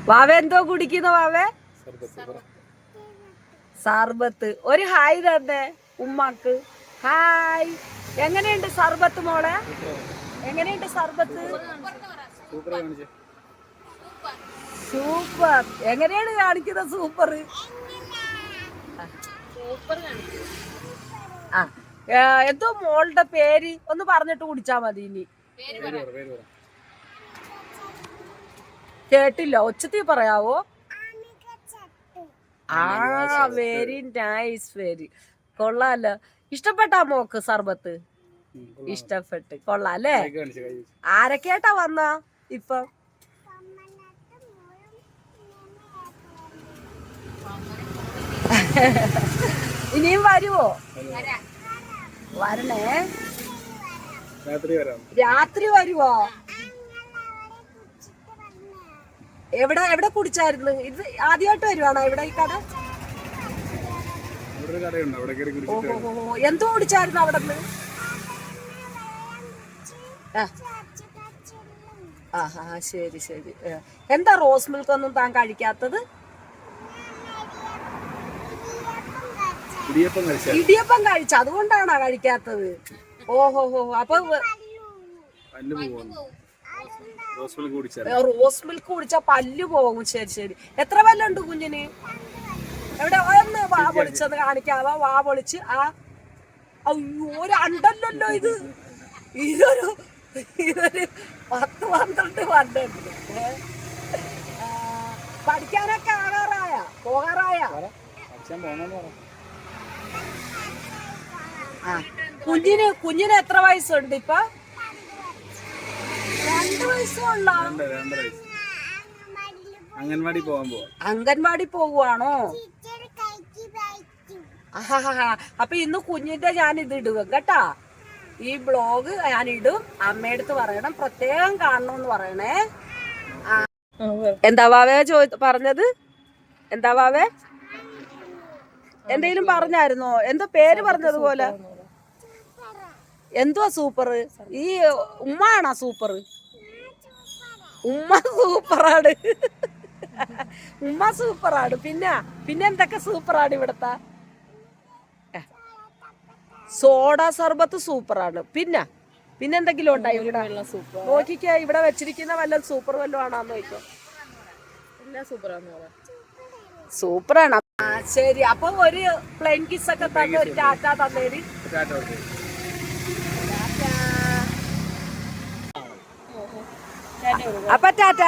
വാവ എന്തോ കുടിക്കുന്ന വാവേ? സർബത്ത്. ഒരു ഹായ് തന്നെ ഉമ്മാക്ക്. ഹായ്. എങ്ങനെയുണ്ട് സർബത്ത് മോളെ? എങ്ങനെയുണ്ട് സർബത്ത്? സൂപ്പർ. എങ്ങനെയാണ് കാണിക്കുന്നത് സൂപ്പർ? ആ എന്തോ മോളുടെ പേര് ഒന്ന് പറഞ്ഞിട്ട് കുടിച്ചാ മതി. ഇനി കേട്ടില്ല, ഒച്ചത്തി പറയാവോ? Very nice. വെരി കൊള്ളാലോ. ഇഷ്ടപ്പെട്ടാ മോക്ക് സർബത്ത്? ഇഷ്ടപ്പെട്ട്. കൊള്ളാല്ലേ? ആരൊക്കെയാട്ടാ വന്ന ഇപ്പൊ? ഇനിയും വരുവോ? വരണേ. രാത്രി വരുവോ? എവിടെ എവിടെ കുടിച്ചായിരുന്നു? ഇത് ആദ്യമായിട്ട് വരുവാണോ ഇവിടെ ഈ കട? ഓഹോ, എന്തോ കുടിച്ചായിരുന്നു അവിടെ നിന്ന്? ആഹാ, ശരി ശരി. എന്താ റോസ് മിൽക്ക് ഒന്നും താൻ കഴിക്കാത്തത്? ഇടിയപ്പം കഴിച്ച അതുകൊണ്ടാണോ കഴിക്കാത്തത്? ഓഹോ, അപ്പൊ റോസ് മിൽക്ക് കുടിച്ചാ പല്ല് പോകും. ശരി ശരി. എത്ര പല്ലുണ്ട് കുഞ്ഞിന്? എവിടെ ഒന്ന് വാ പൊളിച്ചത് കാണിക്കാവാ? വാ പൊളിച്ച്. അയ്യോ, രണ്ടല്ലോ ഇത്. ഇതൊരു 10-12 പല്ലുണ്ട്. പഠിക്കാനൊക്കെ പോകാറായ? കുഞ്ഞിന് എത്ര വയസ്സുണ്ട് ഇപ്പൊ? 2 വയസ്സുള്ള. അംഗൻവാടി പോവാണോ? അപ്പൊ ഇന്ന് കുഞ്ഞിന്റെ ഞാൻ ഇത് ഇടുക കേട്ടാ. ഈ ബ്ലോഗ് ഞാൻ ഇടും. അമ്മയടുത്ത് പറയണം, പ്രത്യേകം കാണണമെന്ന് പറയണേ. എന്താ വാവേ പറഞ്ഞത്? എന്താ വാവേ? എന്തെങ്കിലും പറഞ്ഞായിരുന്നോ? എന്തോ പേര് പറഞ്ഞതുപോലെ. എന്തുവാ സൂപ്പർ? ഈ ഉമ്മ ആണോ സൂപ്പർ? ഉമ്മ സൂപ്പറാണ്. ഉമ്മ സൂപ്പറാണ്. പിന്നെ എന്തൊക്കെ സൂപ്പറാണ് ഇവിടത്തെ? സോഡ സർബത്ത് സൂപ്പറാണ്. പിന്നെ എന്തെങ്കിലും ഉണ്ടായി ഇവിടെ? നോക്കിക്കോ, ഇവിടെ വെച്ചിരിക്കുന്ന വല്ല സൂപ്പർ വല്ലതും ആണോന്ന് നോക്കോ. സൂപ്പറാണ്. ശരി, അപ്പൊ ഒരു പ്ലെയിൻ കിസ് ഒക്കെ തന്ന് ഒരു ടാറ്റ തന്നേര്. അപ്പൊ ടാറ്റ.